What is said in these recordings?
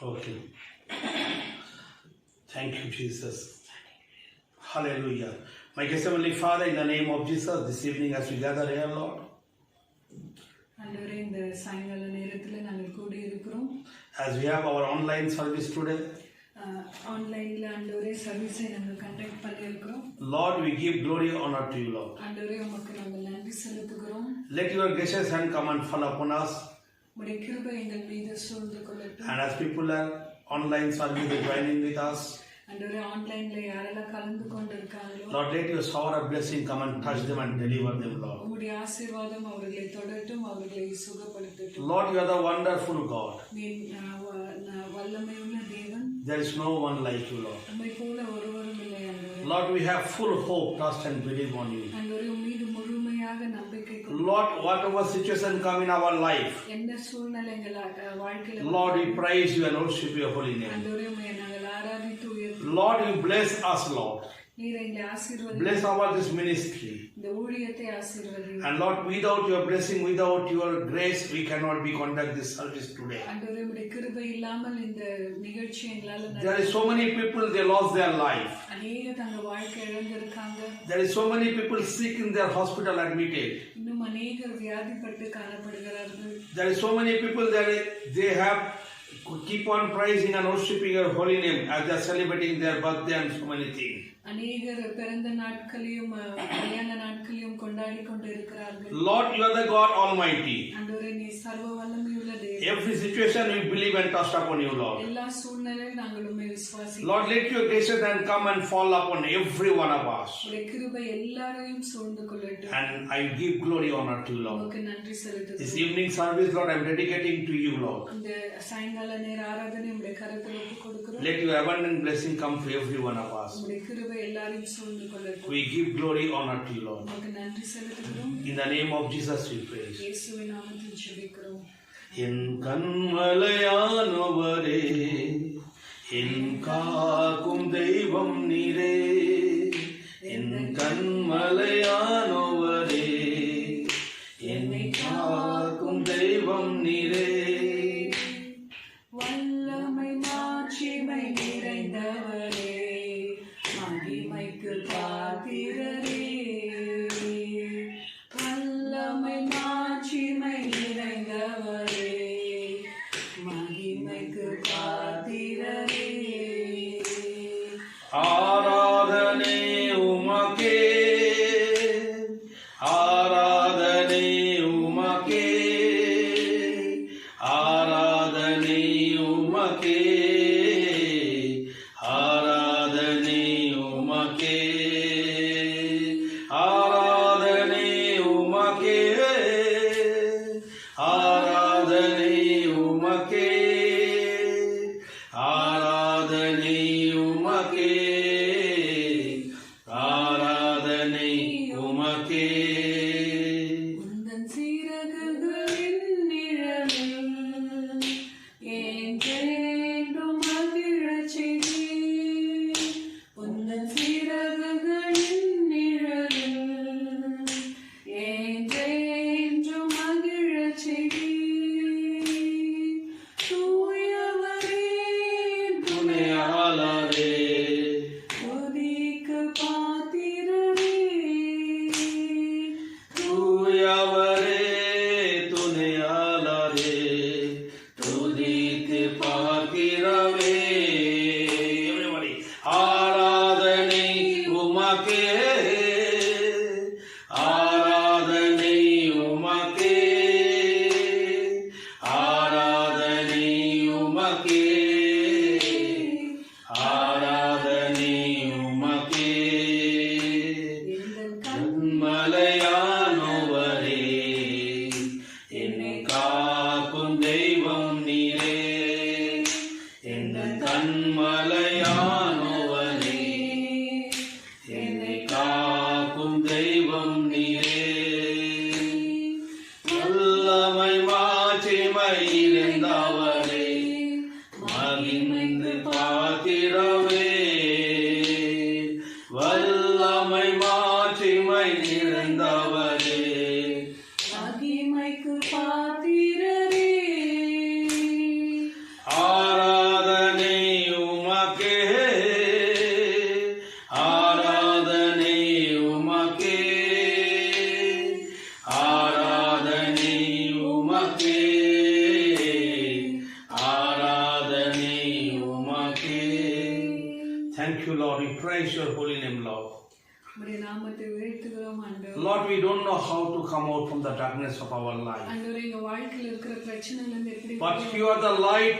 Okay. Thank you, Jesus. Hallelujah. My dear Heavenly Father, in the name of Jesus, this evening as we gather here, Lord, as we have our online service today, Lord, we give glory and honor to you, Lord. Let your gracious hand come and fall upon us. And as people are online service joining with us, Lord, let your shower of blessing come and touch them and deliver them, Lord. Lord, you are the wonderful God. There is no one like you, Lord. Lord, we have full hope, trust and believe on you. Lord, whatever situation come in our life, Lord, we praise you and worship your holy name. Lord, you bless us, Lord. Bless our this ministry. And Lord, without your blessing, without your grace, we cannot be conduct this service today. There is so many people, they lost their life. There is so many people sick in their hospital admitted. There is so many people that they have keep on praising and worshiping your holy name as they are celebrating their birthday and so many things. Lord, you are the God Almighty. Every situation we believe and trust upon you, Lord. Lord, let your gracious hand come and fall upon every one of us. And I give glory and honor to you, Lord. This evening service, Lord, I am dedicating to you, Lord. Let your abundant blessing come to every one of us. We give glory and honor to you, Lord. In the name of Jesus we pray. என் கண்மலையானவரே, என் காக்கும் தெய்வம் நீரே. என் கண்மலையானவரே, என்னை காக்கும் தெய்வம் நீரே. வல்லமை மாட்சிமை நிறைந்தவரே, மகிமைக்கு பாத்திரரே. வல்லமை மாட்சிமை நிறைந்தவரே, மகிமைக்கு பாத்திரரே. ஆராதனை உமக்கே, ஆராதனை உமக்கே, ஆராதனை உமக்கே, ஆராதனை உமக்கே, ஆராதனை உமக்கே, ஆராதனை உமக்கே, ஆராதனை உமக்கே, ஆராதனை உமக்கே. உந்தன் சீரகுகளின் நிழலில் என்றென்றும் மகிழச் செய்தீர். உந்தன் சீரகுகளின் நிழலில் என்றென்றும் மகிழச் செய்தீர். தூயவரே, துணையாளரே, துதிக்கு பாத்திரரே. தூயவரே, துணையாளரே, துதித்து பார்க்கிறவே. Everybody. ஆராதனை உமக்கே, ஆராதனை உமக்கே, ஆராதனை உமக்கே, ஆராதனை உமக்கே. எங்கள் கண்மலையானவரே, என்னை காக்கும் தெய்வம் நீரே. எங்கள் கண்மலையானவரே, என்னை காக்கும் தெய்வம் நீரே. வல்லமை மாட்சிமை நிறைந்தவரே, மகிழ்ந்து பாத்திரவே. வல்லமை மாட்சிமை நிறைந்தவரே, மகிமைக்கு பாத்திரரே. உம்முடைய நாமத்தை உயர்த்துகிறோம் ஆண்டவரே. Lord, we don't know how to come out from the darkness of our life. ஆண்டவரே, எங்க வாழ்க்கையில இருக்கிற பிரச்சனையில இருந்து எப்படி But you are the light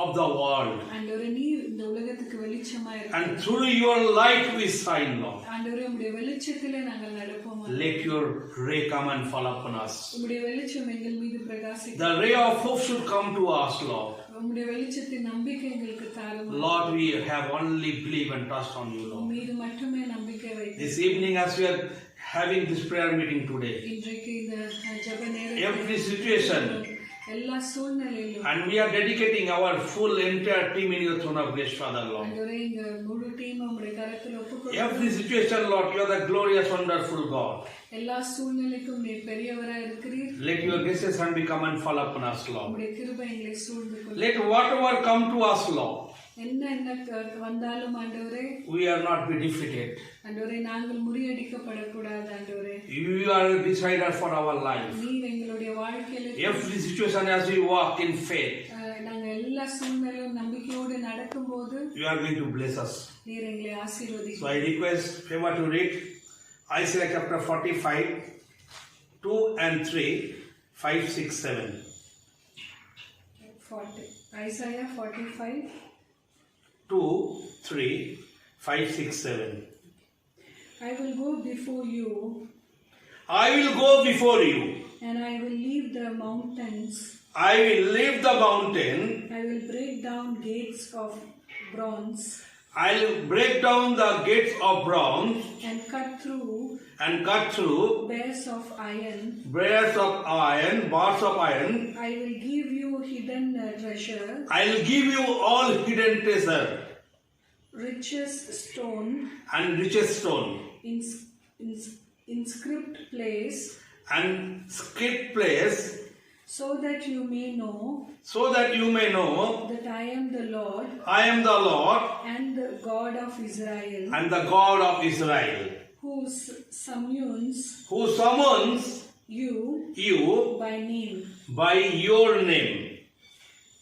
of the world. ஆண்டவரே, நீர் இந்த உலகத்துக்கு வெளிச்சமா இருக்கிறீர். And through your light we shine, Lord. ஆண்டவரே, உம்முடைய வெளிச்சத்திலே நாங்கள் நடப்போம். Let your ray come and fall upon us. உம்முடைய வெளிச்சம் எங்கள் மீது பிரகாசிக்கும். The ray of hope should come to us, Lord. உம்முடைய வெளிச்சத்தின் நம்பிக்கை எங்களுக்கு தாரும். Lord, we have only believe and trust on you, Lord. மீது மட்டுமே நம்பிக்கை வைத்து This evening as we are having this prayer meeting today, இன்றைக்கு இந்த ஜெப நேரத்தில் every situation, எல்லா சூழ்நிலையிலும் and we are dedicating our full entire team in your throne of grace, Father, Lord. ஆண்டவரே, இந்த முழு டீம் உம்முடைய கரத்தில் ஒப்புக்கொடுக்கிறோம். Every situation, Lord, you are the glorious, wonderful God. எல்லா சூழ்நிலைக்கும் நீர் பெரியவராய் இருக்கிறீர். Let your graces and become and fall upon us, Lord. உம்முடைய கிருபை எங்களை சூழ்ந்து கொள்ளும். Let whatever come to us, Lord, என்ன வந்தாலும் ஆண்டவரே, we are not be defeated. ஆண்டவரே, நாங்கள் முறியடிக்கப்படக்கூடாது. ஆண்டவரே, You are the decider for our life. நீர் எங்களுடைய வாழ்க்கையில Every situation as we walk in faith, நாங்க எல்லா சூழ்நிலையும் நம்பிக்கையோடு நடக்கும்போது you are going to bless us. நீர் எங்களை ஆசீர்வதிக்கும். So I request favor to read Isaiah chapter 45, 2 and 3, 5, 6, 7. 40. Isaiah 45. 2, 3, 5, 6, 7. I will go before you, I will go before you. and I will leave the mountains. I will leave the mountain. I will break down gates of bronze I'll break down the gates of bronze and cut through bars of iron. bars of iron, bars of iron. I will give you hidden treasure, I'll give you all hidden treasure richest stone, and richest stone inscribed place, and script place, so that you may know that I am the Lord I am the Lord and the God of Israel, and the God of Israel, who summons who summons you you by name. by your name.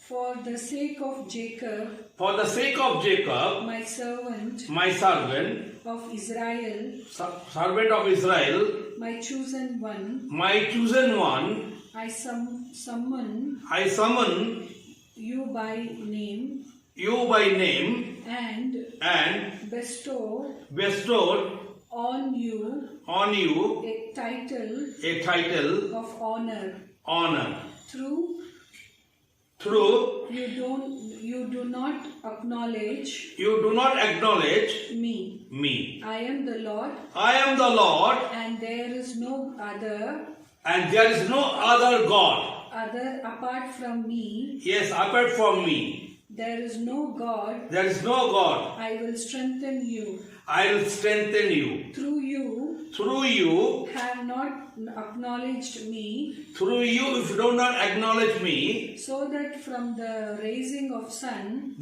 For the sake of Jacob, For the sake of Jacob, my servant my servant, of Israel, servant of Israel, my chosen one, my chosen one, I summon you by name and bestowed on you a title of honor. Through you do not acknowledge me. I am the Lord, and there is no other God. apart from me. Yes, apart from me. There is no God. I will strengthen you. Through you have not acknowledged me. Through you, if you do not acknowledge me, So that from the rising of sun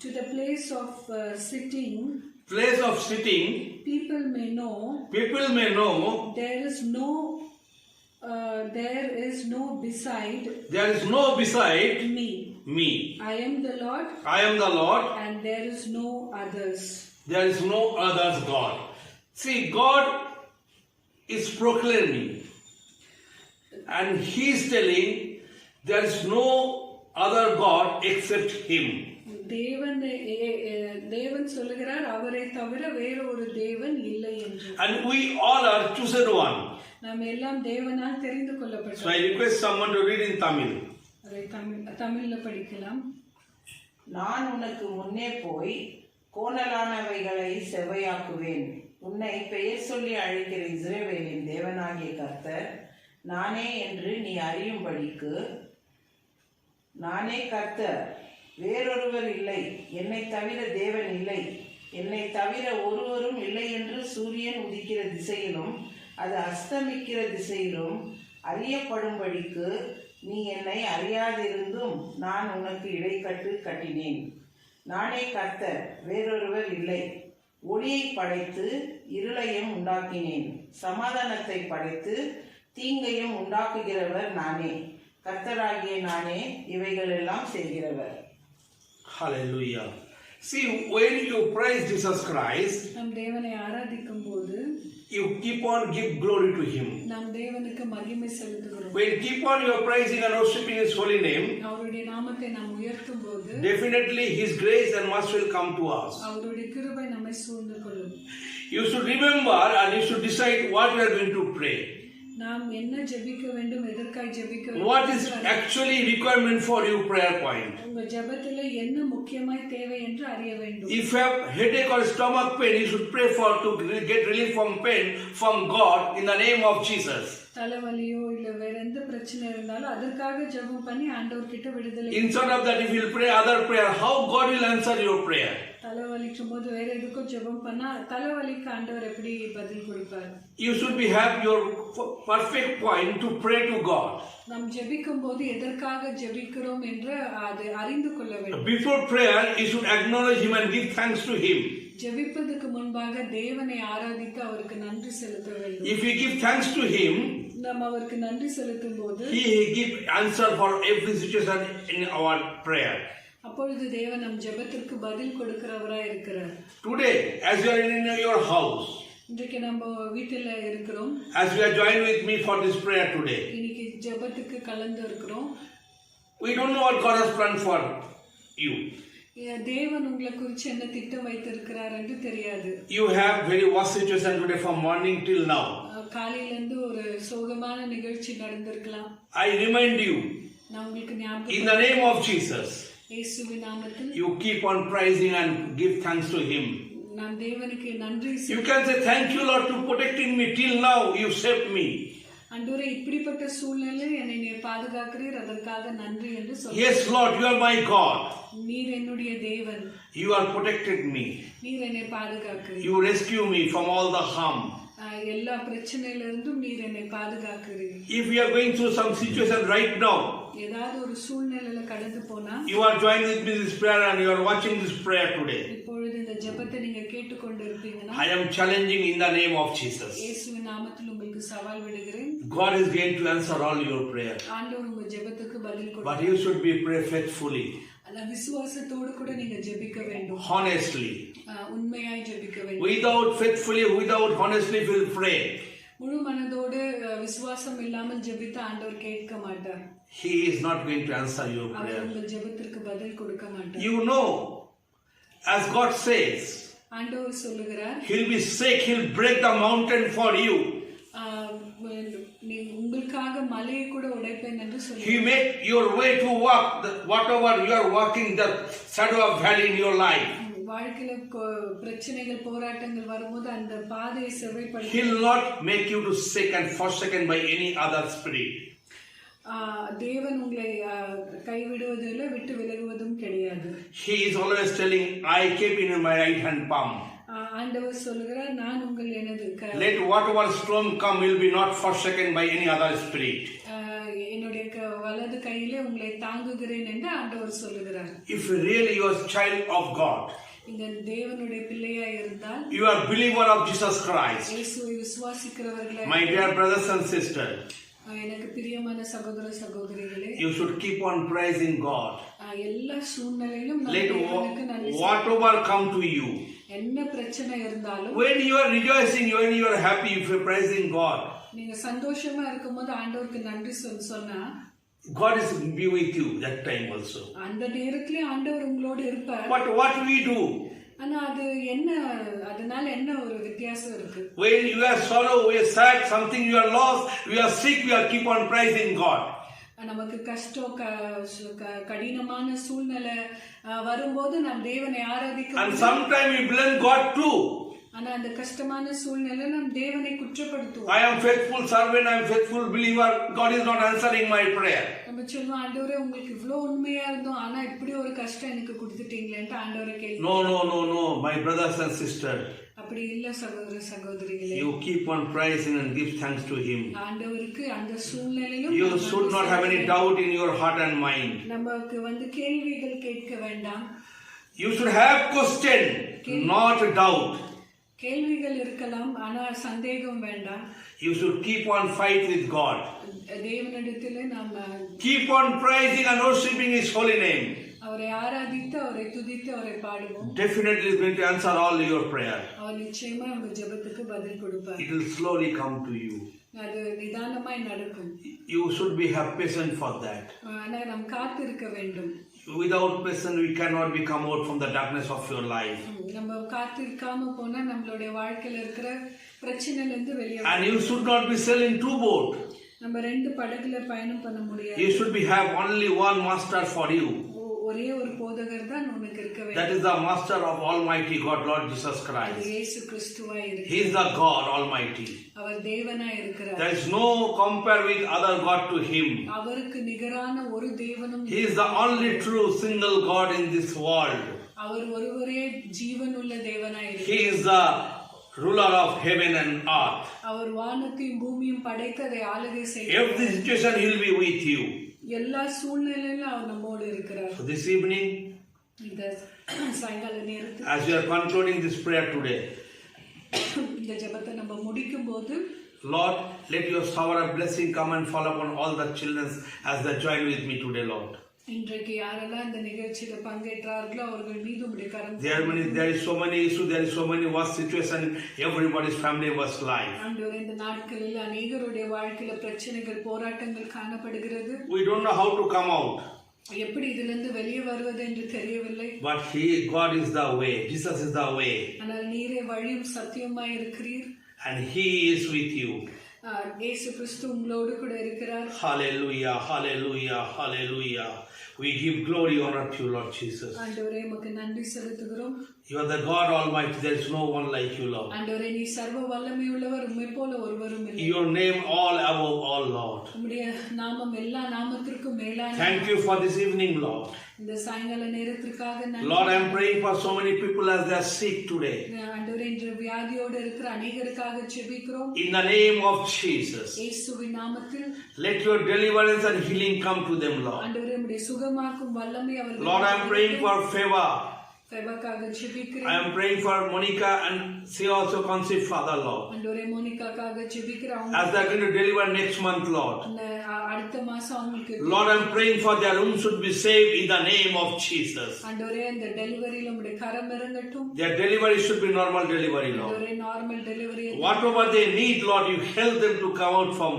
to the place of sitting, people may know there is no beside me. I am the Lord, and there is no others. There is no other God. See, God is proclaiming, and He is telling there is no other God except Him. தேவன் சொல்லுகிறார், அவரை தவிர வேற ஒரு தேவன் இல்லை என்று. And we all are chosen one. நாம் எல்லாம் தேவனால் தெரிந்து So கொள்ளப்பட்டோம். I request someone to read in Tamil. அதை தமிழ்ல படிக்கலாம். நான் உனக்கு முன்னே போய் கோணலானவைகளை செவ்வையாக்குவேன். உன்னை பெயர் சொல்லி அழைக்கிற இஸ்ரவேலின் தேவனாகிய கர்த்தர் நானே என்று நீ அறியும்படிக்கு, நானே கர்த்தர், வேறொருவர் இல்லை, என்னை தவிர தேவன் இல்லை, என்னை தவிர ஒருவரும் இல்லை என்று சூரியன் உதிக்கிற திசையிலும் அது அஸ்தமிக்கிற திசையிலும் அறியப்படும்படிக்கு நீ என்னை அறியாதிருந்தும் நான் உனக்கு இடைக்கட்டு கட்டினேன். நானே கர்த்தர், வேறொருவர் இல்லை. ஒளியை படைத்து இருளையும் உண்டாக்கினேன். சமாதானத்தை படைத்து தீங்கையும் உண்டாக்குகிறவர் நானே. கர்த்தராகிய நானே இவைகள் எல்லாம் செய்கிறவர். Hallelujah. See, when you praise Jesus Christ, நம் தேவனை ஆராதிக்கும் போது you keep on give glory to Him. நாம் தேவனுக்கு மகிமை செலுத்துகிறோம். When keep on your praising and worshiping His holy name, அவருடைய நாமத்தை நாம் உயர்த்தும் போது definitely His grace and mercy will come to us. அவருடைய கிருபை நம்மை சூழ்ந்து கொள்ளும். You should remember and you should decide what you are going to pray. நாம் என்ன ஜெபிக்க வேண்டும், எதற்காய் ஜெபிக்க வேண்டும், What is actually requirement for your prayer point? உங்க ஜெபத்திலே என்ன முக்கியமாய் தேவை என்று அறிய வேண்டும். If you have headache or stomach pain, you should pray for to get relief from pain from God in the name of Jesus. தலைவலியோ இல்ல வேற எந்த பிரச்சனை இருந்தாலும் அதற்காக ஜெபம் பண்ணி ஆண்டவர் கிட்ட விடுதலை. Instead of that, if you will pray other prayer, how God will answer your prayer? தலைவலிக்கும் போது வேற எதுக்கும் ஜெபம் பண்ணா தலைவலிக்கு ஆண்டவர் எப்படி பதில் கொடுப்பார்? You should be have your perfect point to pray to God. நாம் ஜெபிக்கும் போது எதற்காக ஜெபிக்கிறோம் என்று அது அறிந்து கொள்ள வேண்டும். Before prayer, you should acknowledge Him and give thanks to Him. ஜெபிப்பதற்கு முன்பாக தேவனை ஆராதித்து அவருக்கு நன்றி செலுத்த வேண்டும். If we give thanks to Him, நாம் அவருக்கு நன்றி செலுத்தும் போது He give answer for every situation in our prayer. அப்பொழுது தேவன் நம் ஜெபத்திற்கு பதில் கொடுக்கிறவராய் இருக்கிறார். Today, as you are in your house, இன்றைக்கு நம்ம வீட்டில இருக்கிறோம். as you are joined with me for this prayer today, இன்னைக்கு ஜெபத்துக்கு கலந்து இருக்கிறோம். we don't know what God has planned for you. தேவன் உங்களை குறித்து என்ன திட்டம் வைத்திருக்கிறார் என்று தெரியாது. You have very worst situation today from morning till now. காலையில இருந்து ஒரு சோகமான நிகழ்ச்சி நடந்திருக்கலாம். I remind you, நான் உங்களுக்கு ஞாபகம் in the name of Jesus, இயேசுவின் நாமத்தில் you keep on praising and give thanks to Him. நான் தேவனுக்கு நன்றி You can say, thank you Lord to protecting me till now, you saved me. ஆண்டவரே இப்படிப்பட்ட சூழ்நிலையில் என்னை நீர் பாதுகாக்கிறீர், அதற்காக நன்றி என்று சொல்லுங்கள். Yes Lord, you are my God. நீர் என்னுடைய தேவன். You are protected me. நீர் என்னை பாதுகாக்கிறீர். You rescue me from all the harm. எல்லா பிரச்சனையிலிருந்தும் நீர் என்னை பாதுகாக்கிறீர். If you are going through some situation right now, ஏதாவது ஒரு சூழ்நிலையில கடந்து போனா, you are joining with me this prayer and you are watching this prayer today, இப்பொழுது இந்த ஜெபத்தை நீங்க கேட்டுக்கொண்டு இருப்பீங்கன்னா, I am challenging in the name of Jesus. இயேசுவின் நாமத்தில் உங்களுக்கு சவால் விடுகிறேன். God is going to answer all your prayer. ஆண்டவர் உங்க ஜெபத்துக்கு பதில் கொடுப்பார். But you should be pray faithfully. அந்த விசுவாசத்தோடு கூட நீங்க ஜெபிக்க வேண்டும். Honestly. உண்மையாய் ஜெபிக்க வேண்டும். Without faithfully, without honestly will pray. முழு மனதோடு விசுவாசம் இல்லாமல் ஜெபித்த ஆண்டவர் கேட்க மாட்டார். He is not going to answer your our prayer. உங்கள் ஜெபத்திற்கு பதில் கொடுக்க மாட்டார். You know, as God says, ஆண்டவர் சொல்லுகிறார், He'll be sick, He'll break the mountain for you. உங்களுக்காக மலையை கூட உடைப்பேன் என்று சொல்லி, He make your way to walk whatever you are walking, the shadow of valley in your life. வாழ்க்கையில பிரச்சனைகள் போராட்டங்கள் வரும்போது அந்த பாதையை செவ்வாய்ப்படுத்த, He'll not make you to sick and forsaken by any other spirit. தேவன் உங்களை கைவிடுவதில்லை, விட்டு விலகுவதும் கிடையாது. He is always telling, I keep in my right hand palm. ஆண்டவர் சொல்லுகிறார், நான் உங்கள் எனது Let whatever storm come will be not forsaken by any other spirit. என்னுடைய வலது கையிலே உங்களை தாங்குகிறேன் என்று ஆண்டவர் சொல்லுகிறார். If really you are a child of God, இந்த தேவனுடைய பிள்ளையா இருந்தால், you are believer of Jesus Christ, இயேசுவை விசுவாசிக்கிறவர்களே, my dear brothers and sisters, எனக்கு பிரியமான சகோதர சகோதரிகளே, you should keep on praising God. எல்லா சூழ்நிலையிலும் Let whatever come to you, என்ன பிரச்சனை இருந்தாலும், when you are rejoicing, when you are happy, if you are praising God, நீங்க சந்தோஷமா இருக்கும்போது ஆண்டவருக்கு நன்றி சொன்னா, God is be with you that time also. அந்த நேரத்திலே ஆண்டவர் உங்களோடு இருப்பார். But what we do, ஆனா அது என்ன, அதனால என்ன ஒரு வித்தியாசம் இருக்கு? when you are sorrow, we are sad, something you are lost, we are sick, we are keep on praising God. நமக்கு கஷ்டம் கடினமான சூழ்நிலை வரும்போது நாம் தேவனை ஆராதிக்க, And sometimes we blame God too. ஆனா அந்த கஷ்டமான சூழ்நிலை நாம் தேவனை குற்றப்படுத்துவோம். I am faithful servant, I am faithful believer, God is not answering my prayer. நம்ம சொல்லுவோம், ஆண்டவரே உங்களுக்கு இவ்வளவு உண்மையா இருந்தோம், ஆனா இப்படி ஒரு கஷ்டம் எனக்கு கொடுத்துட்டீங்களேன்ட்டு ஆண்டவரை கேள்வி. No, my brothers and sisters. அப்படி இல்ல சகோதர சகோதரிகளே. You keep on praising and give thanks to Him. ஆண்டவருக்கு அந்த சூழ்நிலையிலும் You should not have any doubt in your heart and mind. நமக்கு கேள்விகள் கேட்க வேண்டாம். You should have question, not doubt. கேள்விகள் இருக்கலாம், ஆனால் சந்தேகம் வேண்டாம். You should keep on fight with God. தேவனிடத்திலே நாம் keep on praising and worshiping His holy name. அவரை ஆராதித்து அவரை துதித்து அவரை பாடுவோம். Definitely is going to answer all your prayer. அவர் நிச்சயமா உங்க ஜெபத்துக்கு பதில் கொடுப்பார். It will slowly come to you. அது நிதானமாய் நடக்கும். You should be have patience for that. ஆனா நாம் காத்திருக்க வேண்டும். Without patience we cannot be come out from the darkness of your life. நம்ம காத்திருக்காம போனா நம்மளுடைய வாழ்க்கையில இருக்கிற பிரச்சனையில இருந்து வெளியே And you should not be sailing two boat. நம்ம ரெண்டு படகுல பயணம் பண்ண முடியாது. You should be have only one master for you. ஒரே ஒரு போதகர் தான் உனக்கு இருக்க வேண்டும். That is the master of Almighty God, Lord Jesus Christ. இயேசு கிறிஸ்துவாய் இருக்கிறார். He is the God Almighty. அவர் தேவனாய் இருக்கிறார். There is no compare with other God to him. அவருக்கு நிகரான ஒரு தேவனும் He is the only true single God in this world. அவர் ஒருவரே ஜீவனுள்ள தேவனாய் இருக்கிறார். He is the ruler of heaven and earth. அவர் வானத்தையும் பூமியும் படைத்து அதை ஆளுகை செய்கிறார். Every situation he will be with you. எல்லா சூழ்நிலையிலும் அவர் நம்மோடு இருக்கிறார். So this evening, இந்த சாயங்கால நேரத்தில் as we are concluding this prayer today, இந்த ஜெபத்தை நம்ம முடிக்கும்போது, Lord, let your shower of blessing come and fall upon all the children as they join with me today, Lord. இன்றைக்கு யாரெல்லாம் இந்த நிகழ்ச்சியில பங்கேற்றார்களோ அவர்கள் மீது உம்முடைய கரம் There is so many issues, there is so many worst situation in everybody's family was life. ஆண்டவரே, இந்த நாட்களில் அநேகருடைய வாழ்க்கையில பிரச்சனைகள் போராட்டங்கள் காணப்படுகிறது. We don't know how to come out. எப்படி இதிலிருந்து வெளியே வருவது என்று தெரியவில்லை. But God is the way. Jesus is the way. ஆனால் நீரே வழியும் சத்தியமாய் இருக்கிறீர். And He is with you. இயேசு கிறிஸ்து உங்களோடு கூட இருக்கிறார். Hallelujah, hallelujah, hallelujah. We give glory honor to you, Lord Jesus. ஆண்டவரே, உமக்கு நன்றி செலுத்துகிறோம். You are the God Almighty. There is no one like you, Lord. ஆண்டவரே, நீ சர்வ வல்லமை உள்ளவர், உம்மை போல ஒருவரும் இல்லை. Your name all above all, Lord. உம்முடைய நாமம் எல்லா நாமத்திற்கும் மேலானது. Thank you for this evening, Lord. இந்த சாயங்கால நேரத்திற்காக நன்றி. Lord, I am praying for so many people as they are sick today. ஆண்டவரே, இன்று வியாதியோடு இருக்கிற அநேகருக்காக ஜெபிக்கிறோம். In the name of Jesus, இயேசுவின் நாமத்தில் let your deliverance and healing come to them, Lord. ஆண்டவரே, உம்முடைய சுகமாக்கும் வல்லமை அவர்களுக்கு. Lord, I am praying for favor. ஃபேவர்க்காக ஜெபிக்கிறேன். I am praying for Monica and she also conceived, Father, Lord. ஆண்டவரே, மோனிகாக்காக ஜெபிக்கிறேன். As they are going to deliver next month, Lord. அடுத்த மாசம் அவங்களுக்கு. Lord, I am praying for their womb should be saved in the name of Jesus. ஆண்டவரே, இந்த டெலிவரியில உம்முடைய கரம் இறங்கட்டும். Their delivery should be normal delivery, Lord. ஆண்டவரே, normal delivery. Whatever they need, Lord, you help them to come out from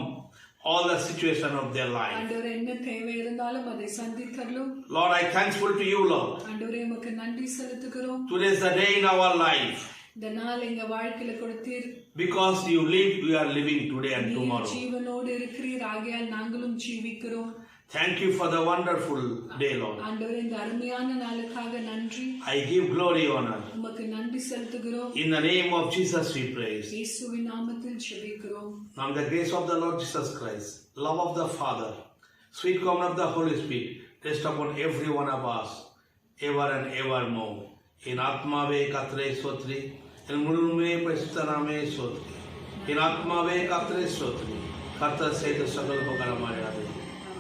all the situation of their life. ஆண்டவரே, என்ன தேவை இருந்தாலும் அதை சந்தித்தருளும். Lord, I thankful to you, Lord. ஆண்டவரே, உமக்கு நன்றி செலுத்துகிறோம். Today is the day in our life. இந்த நாள் எங்க வாழ்க்கையில கொடுத்தீர். Because you live, we are living today and tomorrow. ஜீவனோடு இருக்கிறீர், ஆகையால் நாங்களும் ஜீவிக்கிறோம். Thank you for the wonderful day, Lord. ஆண்டவரே, இந்த அருமையான நாளுக்காக நன்றி. I give glory honor. உமக்கு நன்றி செலுத்துகிறோம். In the name of Jesus we praise. இயேசுவின் நாமத்தில் ஜெபிக்கிறோம். Now the grace of the Lord Jesus Christ, love of the Father, sweet communion of the Holy Spirit, rest upon every one of us, ever and evermore. In Atmave Katre Sotri, in Murume Presthaname Sotri, in Atmave Katre Sotri, Katra Seta Sagal Bhagaramaya.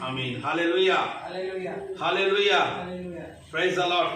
Amen. Hallelujah. Hallelujah. Hallelujah. Hallelujah. Praise the Lord.